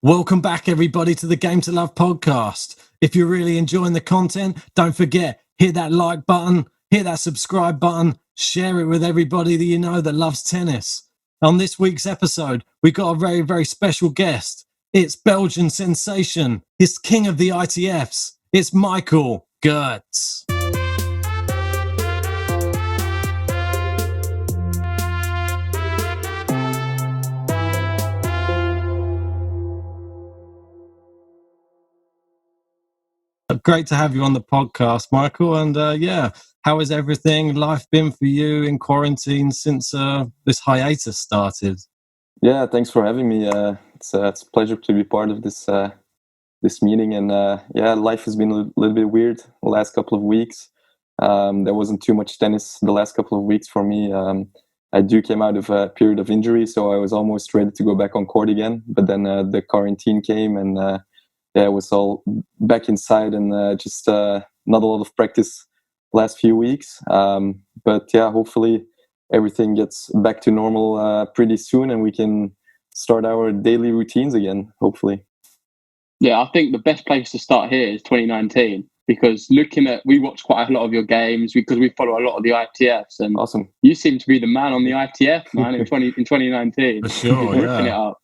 Welcome back, everybody, to the Game to Love podcast. If you're really enjoying the content, don't forget, hit that like button, hit that subscribe button, share it with everybody that you know that loves tennis. On this week's episode, we've got a very, very special guest. It's Belgian sensation. It's king of the ITFs. It's Michael Geerts. Great to have you on the podcast, Michael. And how has everything, life been for you in quarantine since this hiatus started? Yeah, thanks for having me. It's a pleasure to be part of this meeting. And life has been a little bit weird the last couple of weeks. There wasn't too much tennis the last couple of weeks for me. I came out of a period of injury, so I was almost ready to go back on court again. But then the quarantine came and it was all back inside and just not a lot of practice last few weeks. But hopefully everything gets back to normal pretty soon and we can start our daily routines again, hopefully. Yeah, I think the best place to start here is 2019 because we watch quite a lot of your games because we follow a lot of the ITFs and awesome. You seem to be the man on the ITF, man, in 2019. For sure, ripping it up.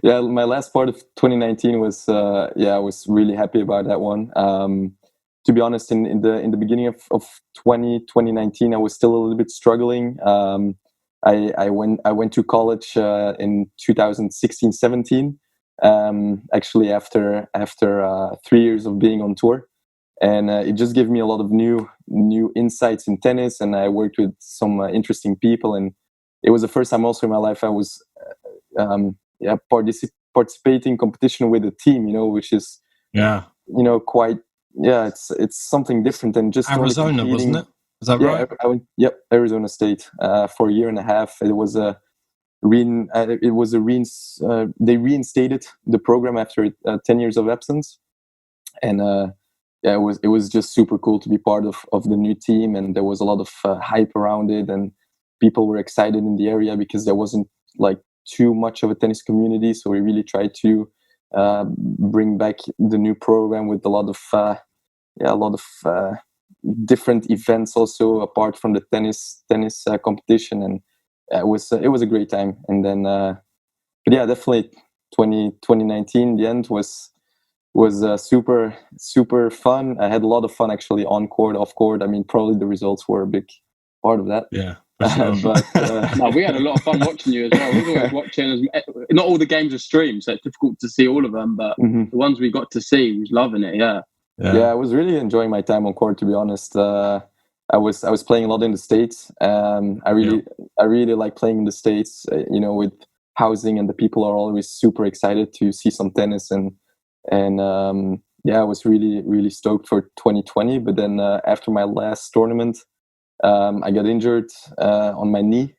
Yeah, my last part of 2019 was I was really happy about that one. To be honest, in the beginning of 2019, I was still a little bit struggling. I went to college in 2016-17. Actually, after 3 years of being on tour, and it just gave me a lot of new insights in tennis, and I worked with some interesting people, and it was the first time also in my life I was participating competition with a team, which is quite it's something different than just Arizona, wasn't it? Is that right? I went, Arizona State for a year and a half. It was they reinstated the program after 10 years of absence, and it was just super cool to be part of the new team, and there was a lot of hype around it, and people were excited in the area because there wasn't like too much of a tennis community, so we really tried to bring back the new program with a lot of different events also apart from the tennis competition, and it was a great time. And then definitely 2019 the end was super fun. I had a lot of fun actually on court, off court. I mean, probably the results were a big part of that. Yeah. But no, we had a lot of fun watching you as well. We were always watching. Not all the games are streamed, so it's difficult to see all of them. But the ones we got to see, we was loving it. Yeah, I was really enjoying my time on court. To be honest, I was playing a lot in the States. I really like playing in the States. With housing, and the people are always super excited to see some tennis, and I was really really stoked for 2020. But then after my last tournament, I got injured on my knee,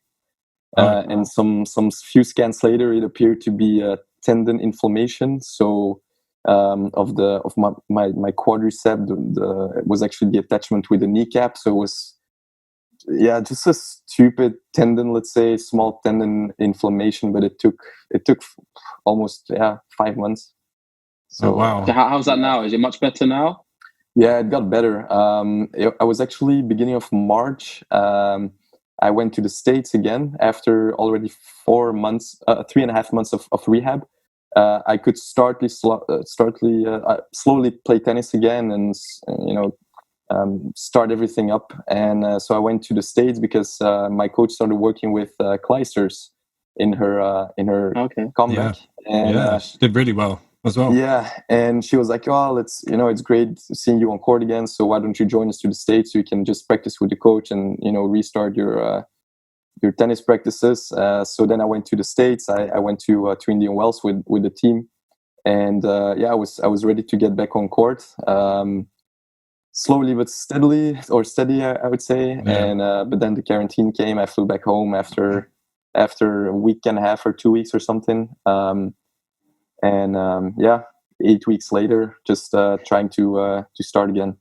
and some few scans later, it appeared to be a tendon inflammation. So of my quadricep, it was actually the attachment with the kneecap. So it was just a stupid tendon, let's say, small tendon inflammation. But it took almost 5 months. So wow. So how's that now? Is it much better now? Yeah, it got better. I was actually beginning of March. I went to the States again after already 4 months, 3.5 months of rehab. I could slowly play tennis again, and start everything up. And so I went to the States because my coach started working with Kleisters in her comeback. And she did really well as well. Yeah, and she was like, "Oh, it's great seeing you on court again. So why don't you join us to the States so you can just practice with the coach and restart your tennis practices." So then I went to the States. I went to Indian Wells with the team, and I was ready to get back on court, slowly but steady, I would say. Yeah. And but then the quarantine came. I flew back home after a week and a half or 2 weeks or something. 8 weeks later, just trying to start again.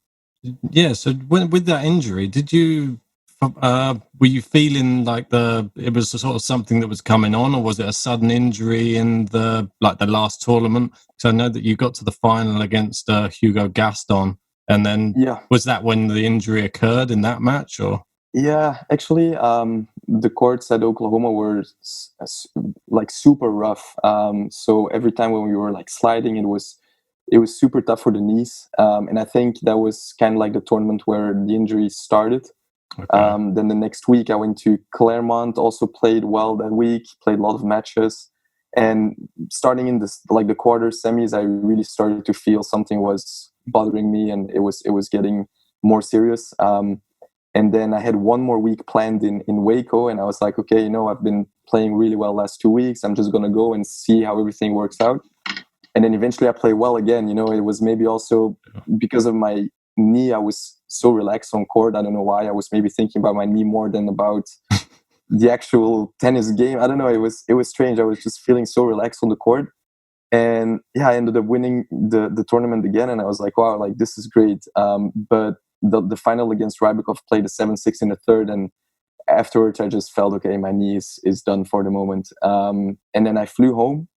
Yeah. So with that injury, did you were you feeling like it was sort of something that was coming on, or was it a sudden injury in the last tournament? Because I know that you got to the final against Hugo Gaston, and then was that when the injury occurred in that match, or? Yeah, actually, the courts at Oklahoma were like super rough. So every time when we were like sliding, it was super tough for the knees. And I think that was kind of like the tournament where the injury started. Okay. Then the next week I went to Claremont, also played well that week, played a lot of matches. And starting in this, like the quarter semis, I really started to feel something was bothering me, and it was getting more serious. And then I had one more week planned in Waco, and I was like, okay, I've been playing really well last 2 weeks. I'm just going to go and see how everything works out. And then eventually I play well again. It was maybe also because of my knee. I was so relaxed on court. I don't know why. I was maybe thinking about my knee more than about the actual tennis game. I don't know. It was strange. I was just feeling so relaxed on the court. And yeah, I ended up winning the tournament again. And I was like, wow, like this is great. But the final against Rybakov, played a 7-6 in the third, and afterwards I just felt, okay, my knee is done for the moment. And then I flew home,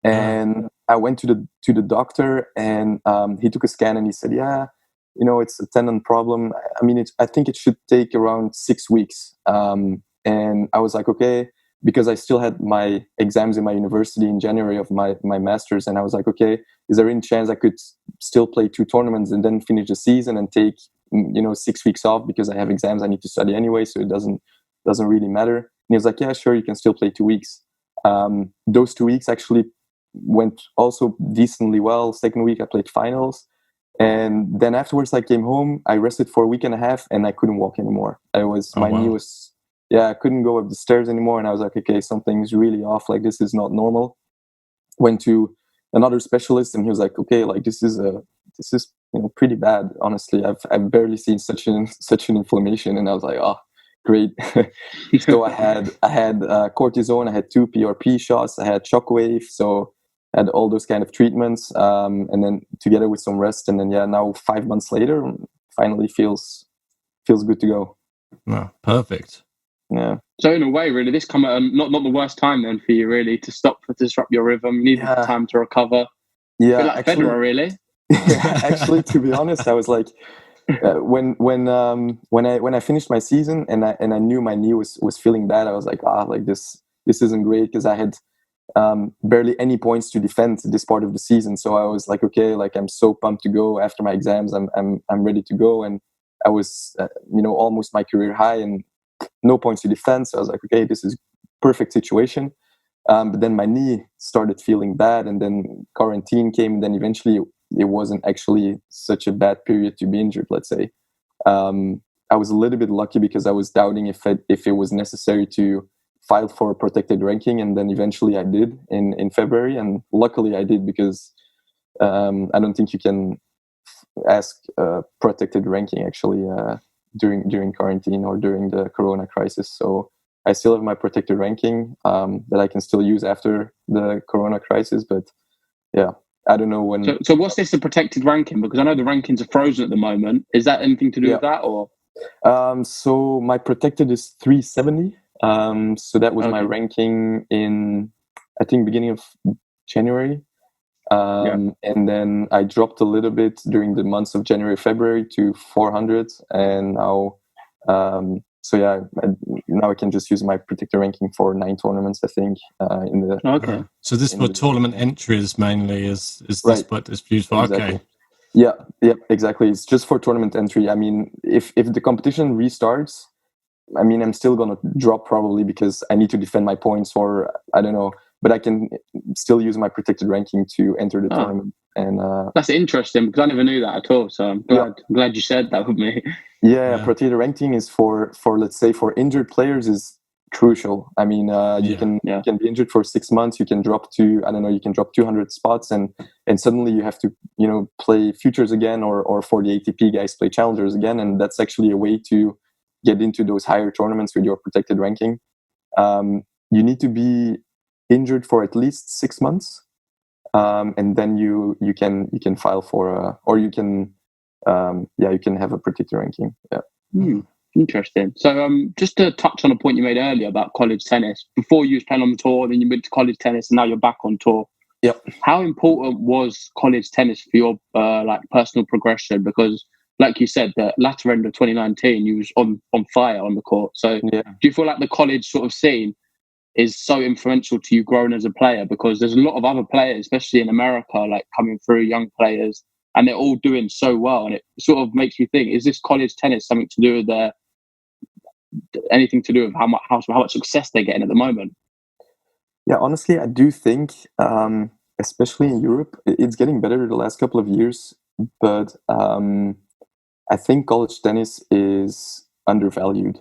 and I went to the doctor, and he took a scan, and he said, yeah, it's a tendon problem. I mean, I think it should take around 6 weeks. And I was like, okay, because I still had my exams in my university in January of my master's, and I was like, okay, is there any chance I could still play 2 tournaments and then finish the season and take 6 weeks off, because I have exams I need to study anyway, so it doesn't really matter. And he was like, yeah, sure, you can still play 2 weeks. Those 2 weeks actually went also decently well. Second week I played finals, and then afterwards I came home, I rested for a week and a half, and I couldn't walk anymore. My knee was, I couldn't go up the stairs anymore, and I was like, okay, something's really off, like this is not normal. Went to another specialist, and he was like, okay, like this is pretty bad, honestly. I've barely seen such an inflammation. And I was like, oh, great. So I had cortisone, I had 2 PRP shots, I had shockwave, so I had all those kind of treatments, and then together with some rest, and then now 5 months later, finally feels good to go. Oh, perfect. Yeah. So in a way, really, this come at not the worst time then for you, really, to disrupt your rhythm. You needed time to recover. Yeah, like actually, Federer, really. Actually, to be honest, I was like, when I finished my season and I knew my knee was feeling bad, I was like, like this isn't great, because I had barely any points to defend this part of the season. So I was like, okay, like I'm so pumped to go after my exams. I'm ready to go, and I was almost my career high and no points to defend. So I was like, okay, this is perfect situation. But then my knee started feeling bad, and then quarantine came, and then eventually it wasn't actually such a bad period to be injured, let's say. I was a little bit lucky because I was doubting if it was necessary to file for a protected ranking, and then eventually I did in February, and luckily I did, because I don't think you can ask protected ranking actually during quarantine or during the Corona crisis. So I still have my protected ranking that I can still use after the Corona crisis, but yeah, I don't know when. So what's this, a protected ranking? Because I know the rankings are frozen at the moment. Is that anything to do with that, or? So my protected is 370. So that was my ranking in, I think, beginning of January. And then I dropped a little bit during the months of January, February to 400, and now, now I can just use my protected ranking for 9 tournaments, I think. So this for tournament entries mainly is this right. what it's used for? Exactly. Okay. Yeah, exactly. It's just for tournament entry. I mean, if the competition restarts, I mean, I'm still gonna drop probably because I need to defend my points, or I don't know. But I can still use my protected ranking to enter the tournament. And that's interesting, because I never knew that at all. So I'm glad you shared that with me. Yeah, protected ranking is for let's say for injured players is crucial. I mean, you can be injured for 6 months. You can drop to, I don't know, you can drop 200 spots, and suddenly you have to play futures again, or for the ATP guys play challengers again, and that's actually a way to get into those higher tournaments with your protected ranking. You need to be injured for at least 6 months, and then you can file for or you can you can have a protected ranking. Interesting. So, just to touch on a point you made earlier about college tennis, before you was playing on the tour, then you went to college tennis, and now you're back on tour. Yep. How important was college tennis for your like personal progression? Because, like you said, the latter end of 2019, you was on fire on the court. So, Yeah. do you feel like the college sort of scene is so influential to you growing as a player? Because there's a lot of other players, especially in America, like coming through, young players, and they're all doing so well. And it sort of makes me think: is this college tennis something to do with anything to do with how much success they're getting at the moment? Yeah, honestly, I do think, especially in Europe, it's getting better the last couple of years. But I think college tennis is undervalued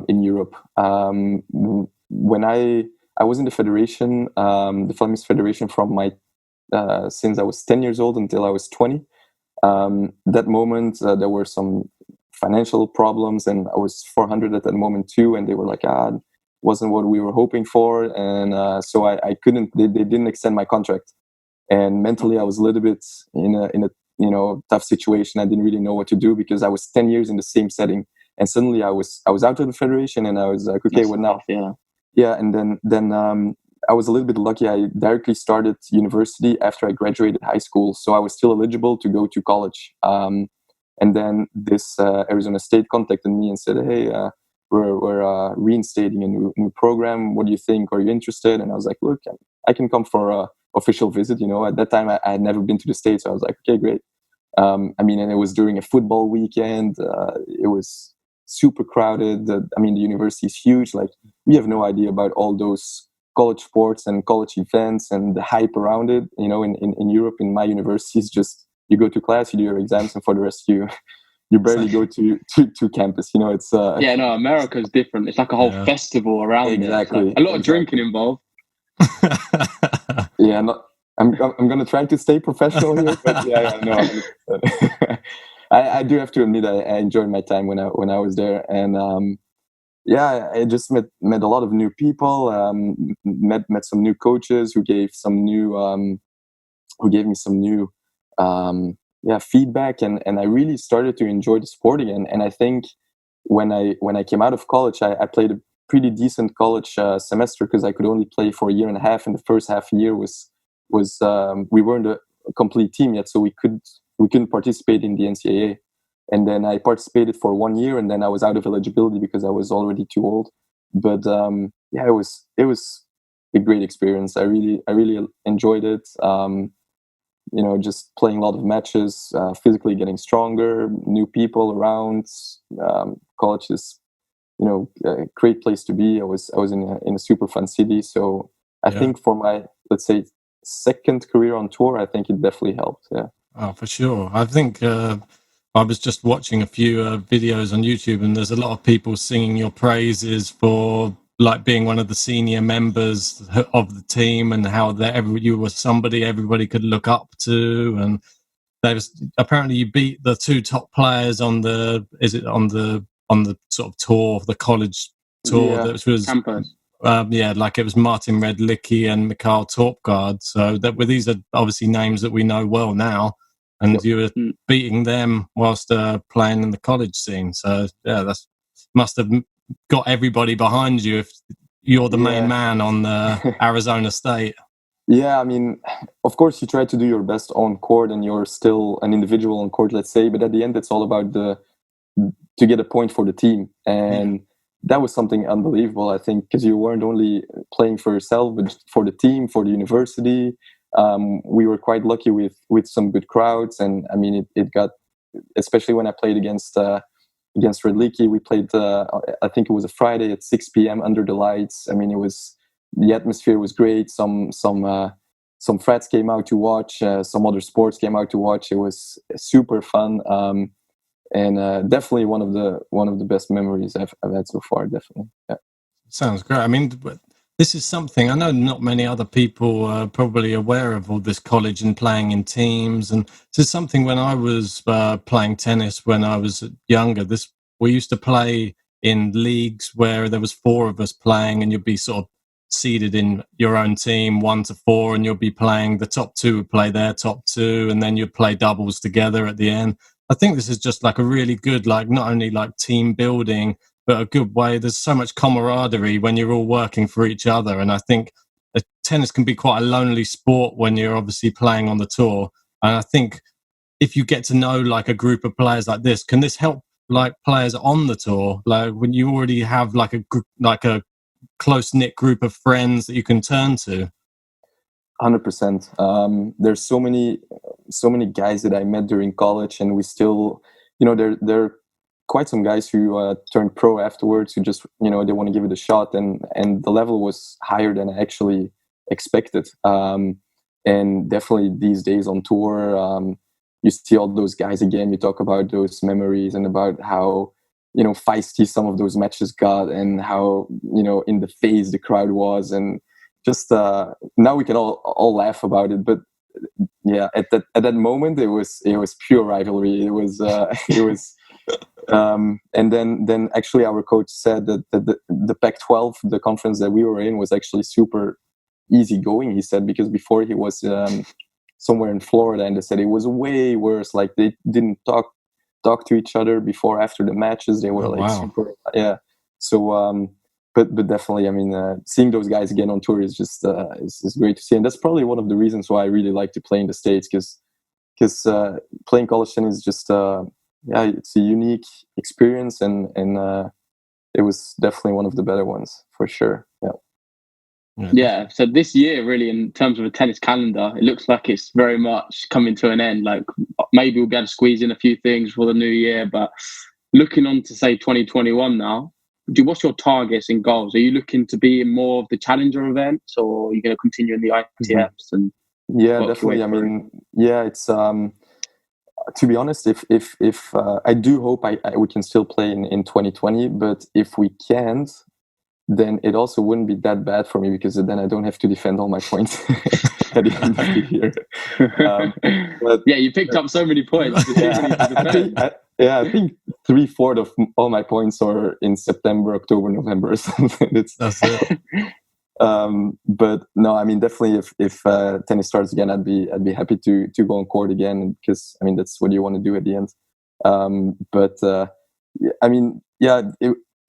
in Europe. When I was in the federation, the Flemish federation, from my since I was 10 years old until I was 20. That moment, there were some financial problems, and I was 400 at that moment too. And they were like, wasn't what we were hoping for, and so I couldn't. They didn't extend my contract, and mentally I was a little bit in a tough situation. I didn't really know what to do because I was 10 years in the same setting, and suddenly I was out of the federation, and I was like, okay, what now? Yeah, and then I was a little bit lucky. I directly started university after I graduated high school, so I was still eligible to go to college. And then this Arizona State contacted me and said, "Hey, we're reinstating a new program. What do you think? Are you interested?" And I was like, "Look, I can come for a official visit." At that time, I had never been to the States, so I was like, "Okay, great." And it was during a football weekend. It was super crowded. The university is huge. Like, we have no idea about all those college sports and college events and the hype around it. In Europe, in my university, it's just you go to class, you do your exams, and for the rest, you barely go to campus. It's America's different. It's like a whole festival around exactly. Like a lot of drinking involved. Yeah, I'm gonna try to stay professional here, but no. I do have to admit I enjoyed my time when I was there, and I just met a lot of new people, met some new coaches who gave me some new feedback, and I really started to enjoy the sport again. And I think when I came out of college, I played a pretty decent college semester, because I could only play for a year and a half, and the first half year was we weren't a complete team yet, so we couldn't participate in the NCAA. And then I participated for 1 year, and then I was out of eligibility because I was already too old. But it was a great experience. I really enjoyed it. Just playing a lot of matches, physically getting stronger, new people around. College is, a great place to be. I was in a super fun city. So I think for my, let's say, second career on tour, I think it definitely helped. Yeah. Oh, for sure. I think I was just watching a few videos on YouTube, and there's a lot of people singing your praises for like being one of the senior members of the team, and how you were somebody everybody could look up to. And apparently you beat the two top players on the sort of tour, the college tour, that was campus. Like it was Martin Redlicki and Mikhail Torpgard. So these are obviously names that we know well now, and you were beating them whilst playing in the college scene. So that must have got everybody behind you if you're the main man on the Arizona State. Yeah, of course you try to do your best on court, and you're still an individual on court, let's say, but at the end it's all about to get a point for the team. And that was something unbelievable, I think, because you weren't only playing for yourself, but for the team, for the university. We were quite lucky with some good crowds, and it got, especially when I played against Redlicki. We played, I think it was a Friday at 6 p.m. under the lights. The atmosphere was great. Some frats came out to watch. Some other sports came out to watch. It was super fun, and definitely one of the best memories I've had so far. Definitely, yeah. Sounds great. This is something I know not many other people are probably aware of, all this college and playing in teams. And this is something when I was playing tennis when I was younger. We used to play in leagues where there was 4 of us playing, and you'd be sort of seeded in your own team 1 to 4, and you'll be playing, the top 2 would play their top 2, and then you'd play doubles together at the end. I think this is just like a really good, like not only like team building, but a good way. There's so much camaraderie when you're all working for each other. And I think tennis can be quite a lonely sport when you're obviously playing on the tour. And I think if you get to know like a group of players like this, can this help like players on the tour? Like when you already have like a close knit group of friends that you can turn to. 100%. There's so many guys that I met during college, and we still, there are quite some guys who turned pro afterwards, who just, they want to give it a shot, and the level was higher than I actually expected. And definitely these days on tour, you see all those guys again. You talk about those memories and about how, feisty some of those matches got, and how, in the face the crowd was, and just now we can all laugh about it, but yeah, at that moment it was pure rivalry. It was and then actually our coach said that the Pac-12, the conference that we were in, was actually super easy going. He said, because before he was somewhere in Florida, and they said it was way worse. Like they didn't talk to each other before, after the matches. They were super, yeah. So but definitely, I mean, seeing those guys again on tour is just is great to see, and that's probably one of the reasons why I really like to play in the States, because playing college tennis is just it's a unique experience, and it was definitely one of the better ones for sure. Yeah. So this year, really, in terms of a tennis calendar, it looks like it's very much coming to an end. Like maybe we'll be able to squeeze in a few things for the new year, but looking on to say 2021 now. What's your targets and goals? Are you looking to be in more of the challenger events, or are you going to continue in the ITFs? And definitely. I mean, it's to be honest, if I do hope we can still play in 2020, but if we can't, then it also wouldn't be that bad for me, because then I don't have to defend all my points at the end of the year. But you picked up so many points. I think 3/4 of all my points are in September, October, November or something. That's it. But no, I mean, definitely if tennis starts again, I'd be happy to go on court again, because I mean that's what you want to do at the end. I mean,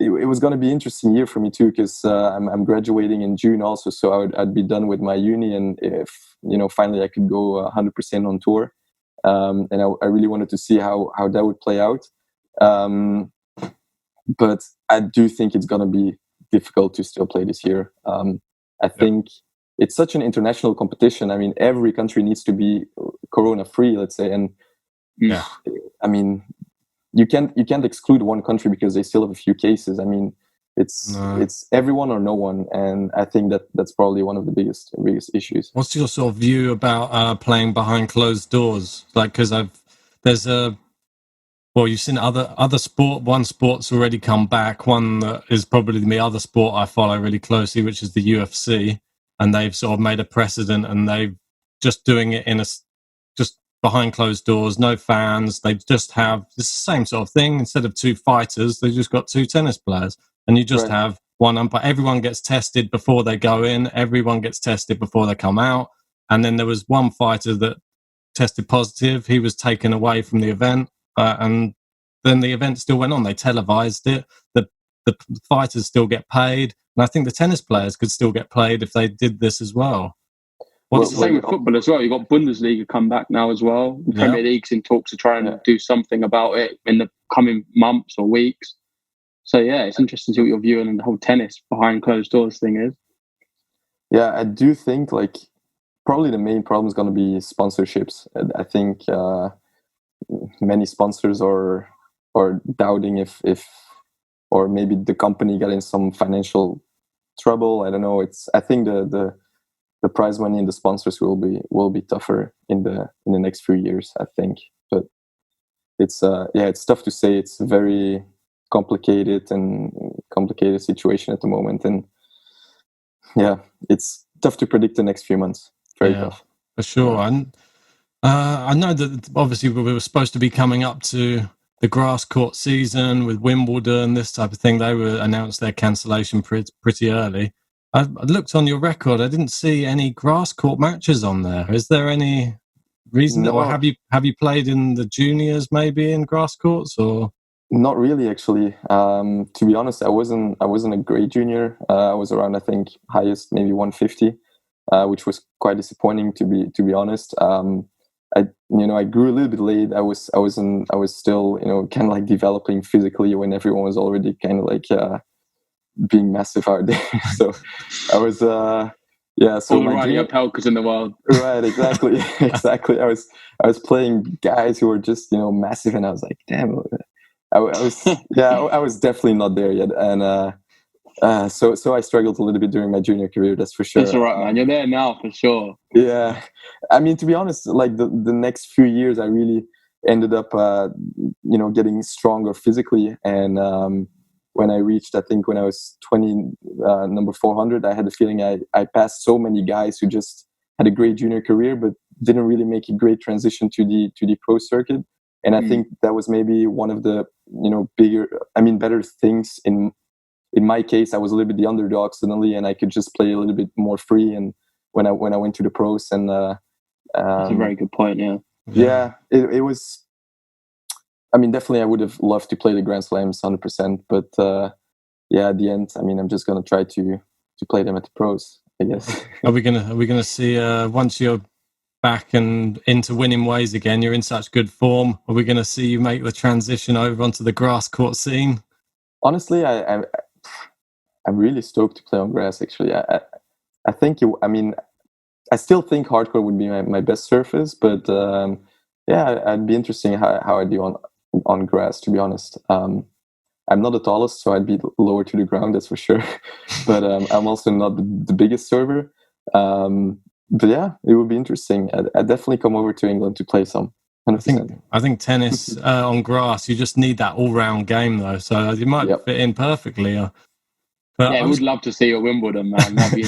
it was going to be an interesting year for me too, because I'm graduating in June also, so I'd be done with my uni, and if finally I could go 100% on tour. And I really wanted to see how that would play out. But I do think it's going to be difficult to still play this year. I think it's such an international competition. I mean, every country needs to be corona-free, let's say. And I mean, you can't exclude one country because they still have a few cases. I mean, it's everyone or no one, and I think that's probably one of the biggest issues. What's your sort of view about playing behind closed doors? Like, because you've seen other sport. One sport's already come back. One that is probably the other sport I follow really closely, which is the UFC, and they've sort of made a precedent, and they've just doing it just behind closed doors, no fans. They just have the same sort of thing. Instead of two fighters, they just got two tennis players. And you just have one umpire. Everyone gets tested before they go in. Everyone gets tested before they come out. And then there was one fighter that tested positive. He was taken away from the event. And then the event still went on. They televised it. The fighters still get paid. And I think the tennis players could still get paid if they did this as well. It's the same with football as well. You've got Bundesliga come back now as well. The Premier League's in talks to try and do something about it in the coming months or weeks. So, it's interesting to see what your view on the whole tennis behind closed doors thing is. Yeah, I do think, like, probably the main problem is going to be sponsorships. I think many sponsors are doubting if or maybe the company got in some financial trouble. I don't know. I think the prize money and the sponsors will be tougher in the next few years, I think. But it's tough to say. It's very complicated situation at the moment, and it's tough to predict the next few months. Very tough for sure. And I know that obviously we were supposed to be coming up to the grass court season with Wimbledon, this type of thing. They announced their cancellation pretty early. I looked on your record. I didn't see any grass court matches on there. Is there any reason? No. Or have you played in the juniors maybe in grass courts or? Not really, actually. To be honest, I wasn't a great junior. I was around, I think, highest maybe 150, which was quite disappointing to be honest. I grew a little bit late. I was still kind of like developing physically when everyone was already kind of like being massive out there. So I was So all the Riley Opelkas in the world. Right, exactly, exactly. I was playing guys who were just massive, and I was like, damn. I was definitely not there yet, and so I struggled a little bit during my junior career. That's for sure. That's all right, man. You're there now for sure. Yeah, I mean, to be honest, like the next few years, I really ended up, getting stronger physically. And when I reached, I think when I was 20, number 400, I had the feeling I passed so many guys who just had a great junior career, but didn't really make a great transition to the pro circuit. And I think that was maybe one of the better things in my case. I was a little bit the underdog suddenly, and I could just play a little bit more free. And when I went to the pros, and that's a very good point. Yeah, it was. I mean, definitely, I would have loved to play the Grand Slams 100%, but at the end, I mean, I'm just gonna try to play them at the pros, I guess. Are we gonna see once you're back and into winning ways again, you're in such good form, are we going to see you make the transition over onto the grass court scene? Honestly, I'm really stoked to play on grass. Actually, I think I still think hardcore would be my best surface, but it'd be interesting how I do on grass. To be honest, I'm not the tallest, so I'd be lower to the ground, that's for sure. But I'm also not the biggest server. But yeah, it would be interesting. I'd definitely come over to England to play some. 100%. I think tennis on grass, you just need that all-round game, though. So you might fit in perfectly. But I would love to see you at Wimbledon, man. That'd be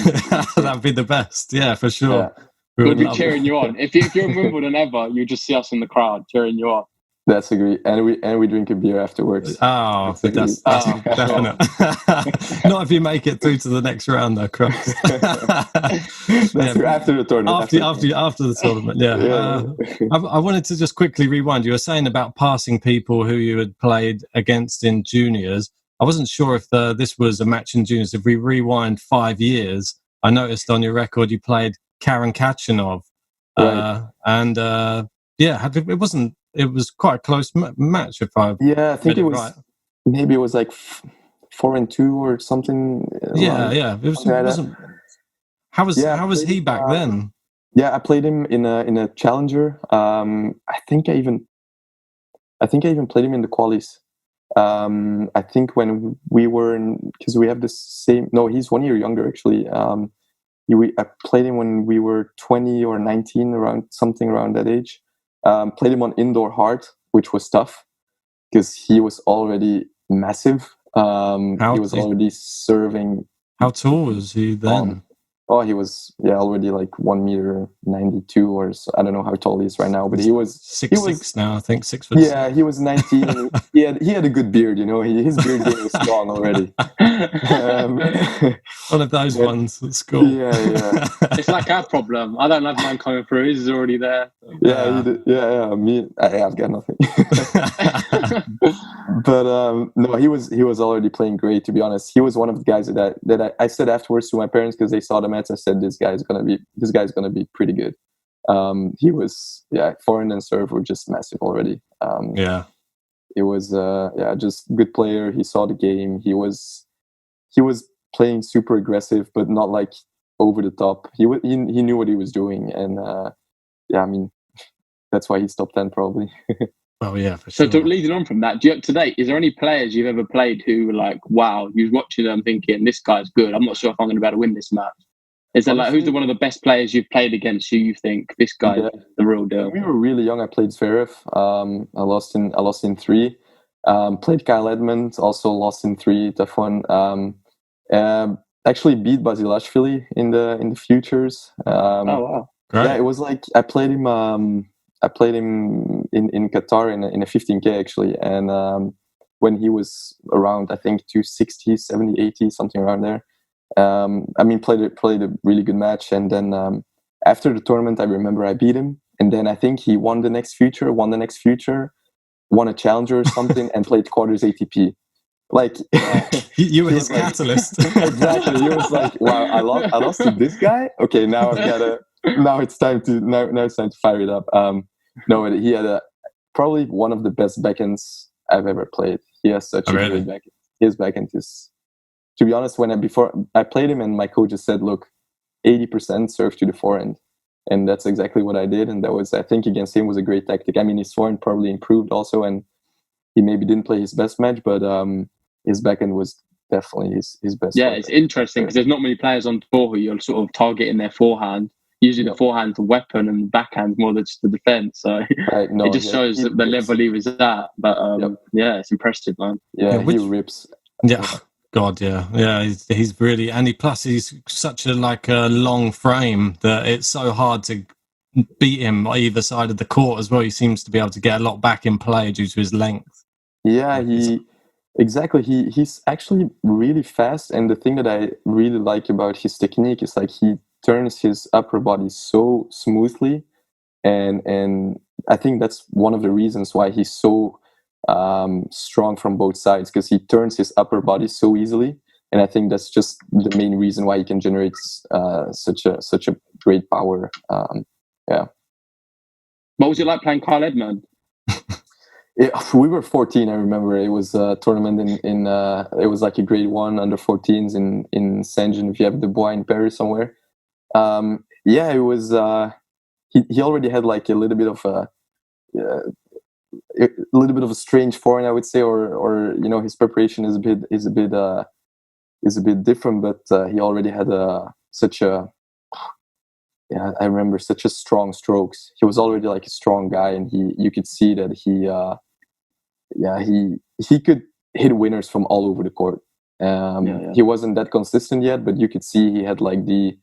that'd be the best. Yeah, for sure. Yeah. We'll be cheering you on. If you're in Wimbledon ever, you just see us in the crowd cheering you on. That's agree, and we drink a beer afterwards. Oh, that's definite. Not if you make it through to the next round, though, Cross. After the tournament. After the tournament, yeah. I wanted to just quickly rewind. You were saying about passing people who you had played against in juniors. I wasn't sure if this was a match in juniors. If we rewind 5 years, I noticed on your record you played Karen Khachenov, and it wasn't. It was quite a close match, if I think it was right. Maybe it was like 4-2 or something. Yeah. It wasn't. How was he back then? Yeah, I played him in a challenger. I think I even played him in the qualies. I think when we were because we have the same. No, he's 1 year younger actually. I played him when we were 20 or 19, something around that age. Played him on indoor hard, which was tough because he was already massive. He was already serving. How tall was he then? He was already like 1.92 or so. I don't know how tall he is right now, but he was 6'6" now. I think 6 foot. Yeah, he was 19. he had a good beard. His beard game was strong already. One of those ones at school. Yeah. It's like our problem. I don't have mine coming through. His is already there. Yeah. Me, I've got nothing. But no, he was already playing great. To be honest, he was one of the guys that I said afterwards to my parents because they saw the match. I said this guy's gonna be pretty good. He was forehand and serve were just massive already. It was just good player. He saw the game. He was playing super aggressive, but not like over the top. He knew what he was doing, and I mean that's why he's top 10 probably. Oh yeah, for sure. So leading on from that, to date, is there any players you've ever played who were like, wow, you was watching them thinking this guy's good. I'm not sure if I'm going to be able to win this match. Is there who's one of the best players you've played against who you think this guy is the real deal? When we were really young, I played Zverev. I lost in 3. Played Kyle Edmund, also lost in 3. Tough one. Actually beat Basilashvili in the futures. Oh wow! Great. Yeah, it was like I played him. I played him in Qatar in a 15K actually, and when he was around, I think 260, 70, 80, something around there. Played a really good match, and then after the tournament, I remember I beat him, And then I think he won the next future, won a challenger or something, and played quarters ATP. Like you were his catalyst. Exactly. He was like, wow, I lost to this guy. Okay, now it's time to fire it up. No, he had probably one of the best backhands I've ever played. He has such a great backhand. His backhand is, to be honest, before I played him, and my coach just said, look, 80% serve to the forehand. And that's exactly what I did. And that was, I think, against him was a great tactic. I mean, his forehand probably improved also, and he maybe didn't play his best match, but his backhand was definitely his best. Yeah, it's interesting because there's not many players on tour who you're sort of targeting their forehand. Usually the forehand's a weapon and the backhand's more than just the defense. So it just shows the level he was at. But yeah, it's impressive, man. Yeah, he rips. Yeah. God, yeah. He's really, and he's such a long frame that it's so hard to beat him on either side of the court as well. He seems to be able to get a lot back in play due to his length. Yeah, he's actually really fast, and the thing that I really like about his technique is like he turns his upper body so smoothly, and I think that's one of the reasons why he's so strong from both sides, because he turns his upper body so easily, and I think that's just the main reason why he can generate such a great power. Yeah. What was it like playing Kyle Edmund? We were 14. I remember it was a tournament in it was like a grade 1 under 14s in Saint Geneviève de Bois in Paris somewhere. It was. He already had like a little bit of a strange forehand, I would say, or his preparation is a bit different, but he already had I remember such a strong strokes. He was already like a strong guy, and you could see that he could hit winners from all over the court. He wasn't that consistent yet, but you could see he had like the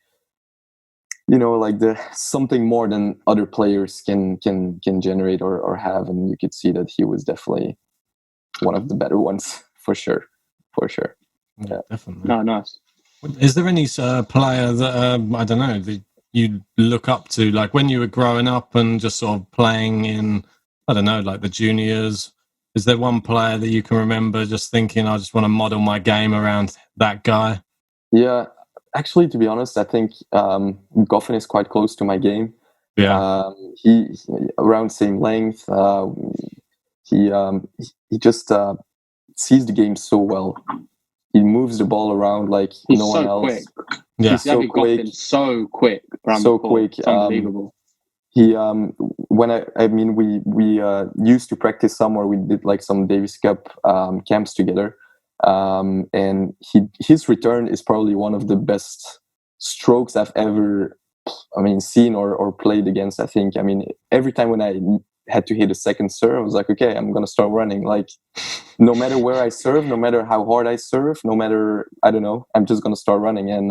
something more than other players can generate or have, and you could see that he was definitely one of the better ones for sure. Yeah, definitely. No, nice. Is there any player that I don't know that you look up to, like when you were growing up and just sort of playing in, I don't know, like the juniors? Is there one player that you can remember just thinking, I just want to model my game around that guy? Yeah, actually, to be honest, I think Goffin is quite close to my game. Yeah, he around same length. He just sees the game so well. He moves the ball around like no one else. Quick. Yeah, he's so quick. So quick. It's unbelievable. He we used to practice somewhere. We did like some Davis Cup camps together, and his return is probably one of the best strokes I've ever seen or played against. I think every time when I had to hit a second serve, I was like, okay, I'm gonna start running. Like, no matter where I serve, no matter how hard I serve, no matter, I don't know, I'm just gonna start running. And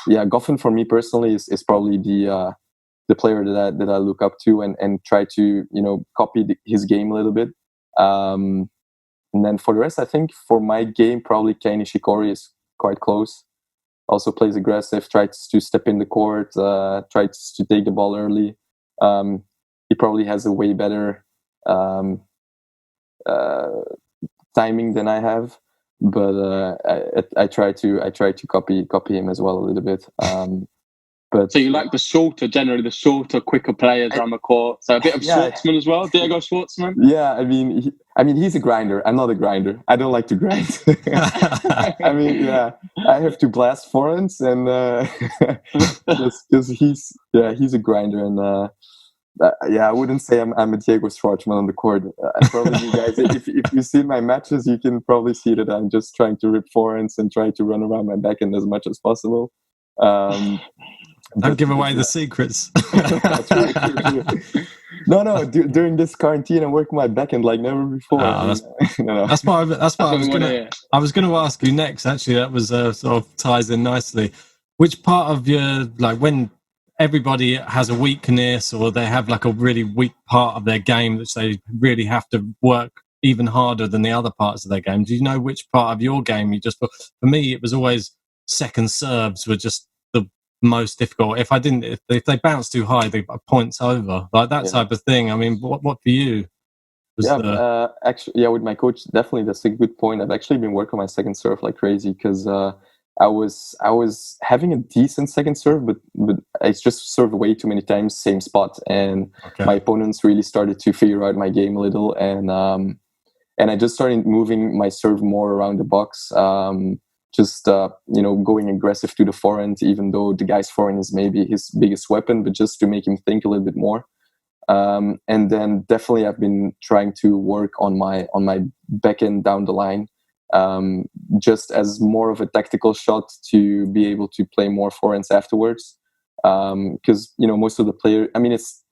Goffin for me personally is probably the player that I look up to and try to copy his game a little bit. And then for the rest, I think for my game, probably Kei Nishikori is quite close. Also plays aggressive, tries to step in the court, tries to take the ball early. He probably has a way better timing than I have, but I try to copy him as well a little bit. But so you like the shorter, quicker players around the court. So a bit of Schwartzman as well, Diego Schwartzman. Yeah, I mean he's a grinder. I'm not a grinder. I don't like to grind. I have to blast forehands, and because he's a grinder, and I wouldn't say I'm a Diego Schwartzman on the court. Probably you guys, if you see my matches, you can probably see that I'm just trying to rip forehands and try to run around my backhand as much as possible. Don't give away the secrets. True. No. During this quarantine, I'm working my backhand like never before. That's why I was going to ask you next. Actually, that was sort of ties in nicely. Which part of your, like, when everybody has a weakness or they have like a really weak part of their game that they really have to work even harder than the other parts of their game, do you know which part of your game you just? For me, it was always second serves were just most difficult? If they bounce too high, they points over, like that type of thing. I mean, what for you? Actually, with my coach, definitely that's a good point. I've actually been working on my second serve like crazy because I was having a decent second serve, but I just served way too many times, same spot, and my opponents really started to figure out my game a little, and I just started moving my serve more around the box, going aggressive to the forehand, even though the guy's forehand is maybe his biggest weapon, but just to make him think a little bit more. And then definitely I've been trying to work on my backhand down the line, just as more of a tactical shot to be able to play more forehands afterwards. Because most of the players, I mean, it's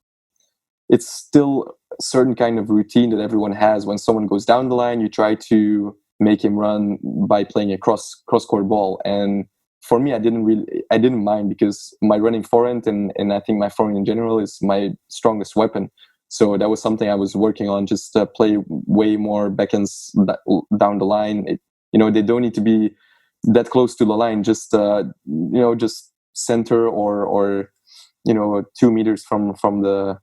still a certain kind of routine that everyone has. When someone goes down the line, you try to make him run by playing a cross court ball. And for me, I didn't mind because my running forehand and I think my forehand in general is my strongest weapon. So that was something I was working on, just play way more backhands down the line. They don't need to be that close to the line, just center or 2 meters from the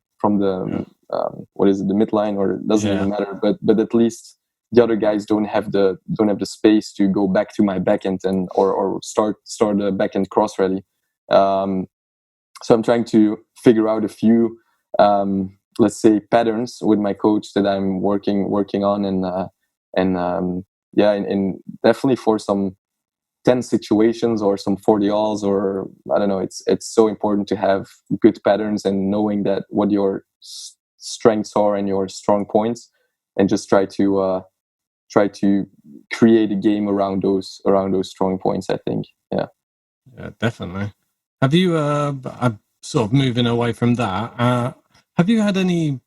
what is it, the midline, or it doesn't even matter. But at least the other guys don't have the space to go back to my backhand or start a backhand cross rally. So I'm trying to figure out a few let's say patterns with my coach that I'm working on, and definitely for some 10 situations or some 40 alls, or I don't know, it's so important to have good patterns and knowing that what your strengths are and your strong points, and just try to create a game around those strong points, I think. Yeah, definitely. Have you I'm sort of moving away from that, have you had any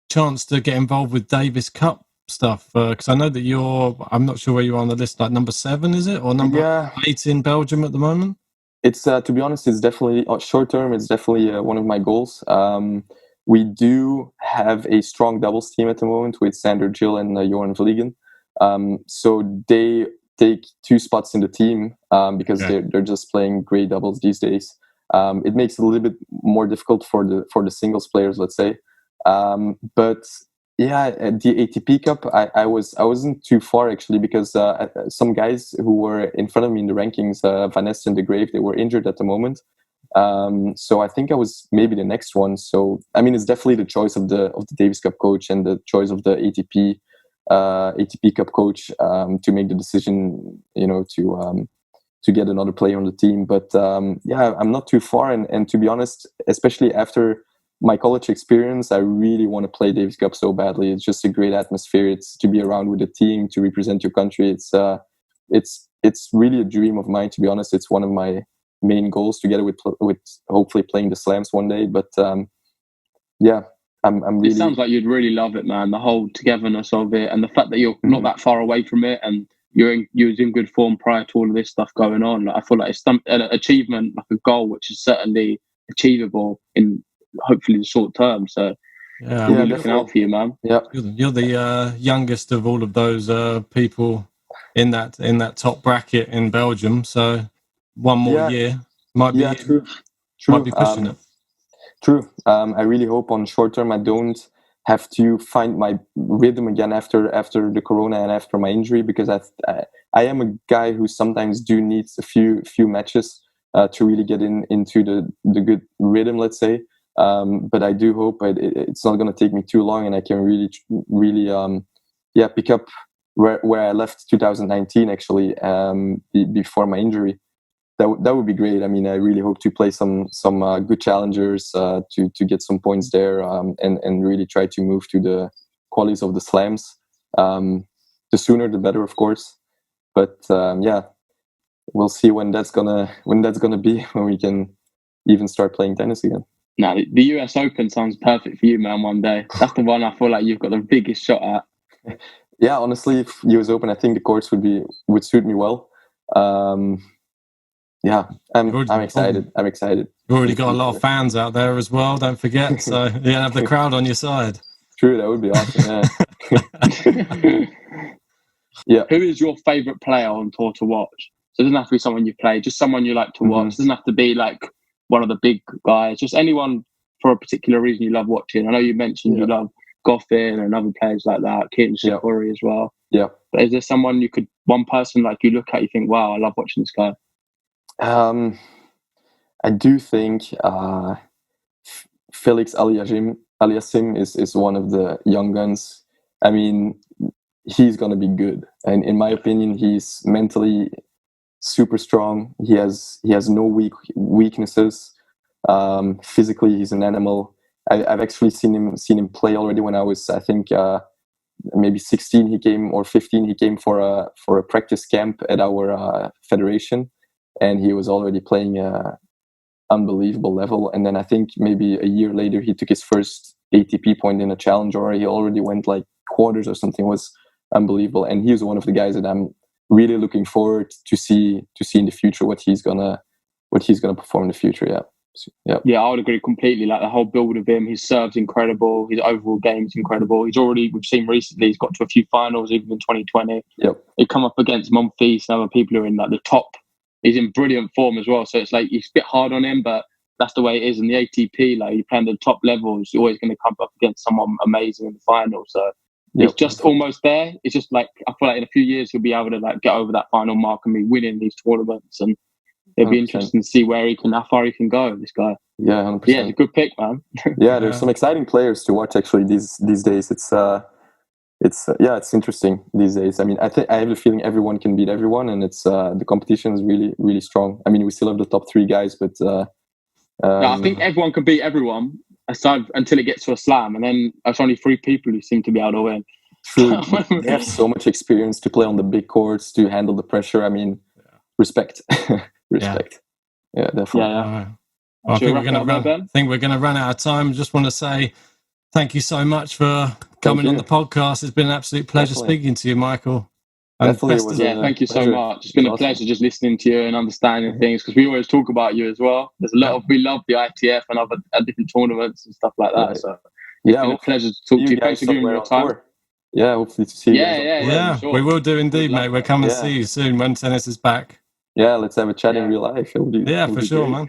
chance to get involved with Davis Cup stuff? Because I know that I'm not sure where you are on the list, like number 7, is it, or number 8 in Belgium at the moment? It's to be honest, it's definitely short term. It's definitely one of my goals. We do have a strong doubles team at the moment with Sander Gill and Johan Vliegen. So they take 2 spots in the team because they're just playing great doubles these days. It makes it a little bit more difficult for the singles players, let's say. But yeah, at the ATP Cup, I wasn't too far actually, because some guys who were in front of me in the rankings, Vanessa and De Grave, they were injured at the moment. So I think I was maybe the next one. So I mean, it's definitely the choice of the Davis Cup coach and the choice of the ATP Cup coach to make the decision, to get another player on the team. But I'm not too far, and to be honest, especially after my college experience, I really want to play Davis Cup so badly. It's just a great atmosphere. It's to be around with the team, to represent your country. It's really a dream of mine, to be honest. It's one of my main goals, together with hopefully playing the slams one day. But I'm really. It sounds like you'd really love it, man. The whole togetherness of it, and the fact that you're not that far away from it, and you was in good form prior to all of this stuff going on. Like, I feel like it's an achievement, like a goal, which is certainly achievable in hopefully the short term. So we're looking out for you, man. Yeah, you're the youngest of all of those people in that top bracket in Belgium. So one more year might be true. Might be pushing it. True. I really hope on short term I don't have to find my rhythm again after the corona and after my injury, because I am a guy who sometimes do needs a few matches to really get into the good rhythm, let's say. But I do hope it's not going to take me too long, and I can really pick up where I left 2019 actually, before my injury. That would be great. I mean, I really hope to play some good challengers to get some points there, and really try to move to the qualies of the slams. The sooner the better, of course. But we'll see when that's gonna be, when we can even start playing tennis again. No, the US Open sounds perfect for you, man. One day, that's the one I feel like you've got the biggest shot at. Yeah, honestly, if US Open, I think the courts would suit me well. I'm excited. You've already got a lot of fans out there as well, don't forget. So you have the crowd on your side. True, that would be awesome. Yeah. Who is your favourite player on tour to watch? So it doesn't have to be someone you play, just someone you like to watch. It doesn't have to be like one of the big guys, just anyone for a particular reason you love watching. I know you mentioned you love Goffin and other players like that, Keaton Shikori as well. Yeah. But is there someone one person like you look at, you think, wow, I love watching this guy? I do think Felix Aliassime is one of the young guns. I mean, he's going to be good. And in my opinion, he's mentally super strong. He has no weaknesses. Physically, he's an animal. I've actually seen him play already when I was, I think, maybe 16. He came, or 15. He came for a practice camp at our federation, and he was already playing unbelievable level. And then I think maybe a year later he took his first ATP point in a challenger, or he already went like quarters or something. It was unbelievable. And he was one of the guys that I'm really looking forward to see in the future what he's gonna perform in the future. Yeah, I would agree completely. Like the whole build of him, his serve's incredible, his overall game's incredible. We've seen recently he's got to a few finals, even in 2020. He come up against Monfils and other people who are in like the top. He's in brilliant form as well. So it's like it's a bit hard on him, but that's the way it is in the ATP. Like you're playing the top levels, you're always going to come up against someone amazing in the final. So it's just almost there. It's just like I feel like in a few years he'll be able to like get over that final mark and be winning these tournaments, and it'll be 100%. Interesting to see how far he can go. This guy. Yeah, 100%. Yeah, it's a good pick, man. Yeah, there's some exciting players to watch actually these days. It's interesting these days. I mean, I have the feeling everyone can beat everyone, and it's the competition is really, really strong. I mean, we still have the top 3 guys, but I think everyone can beat everyone aside until it gets to a slam, and then there's only 3 people who seem to be able to win. True. They have so much experience to play on the big courts, to handle the pressure. I mean, respect. Respect. Yeah, definitely. Yeah. Well, I think we're going to run out of time. Just want to say thank you so much for coming on the podcast. It's been an absolute pleasure speaking to you, Michael. Thank you so much. It's been a pleasure just listening to you and understanding things, because we always talk about you as well. There's a lot we love the ITF and other different tournaments and stuff like that. Right. So it's been a pleasure to talk to you. Thanks for giving me your time. Tour. Yeah, hopefully to see you. Sure. We will do indeed, mate. We'll come and see you soon when tennis is back. Yeah, let's have a chat in real life. For sure, man.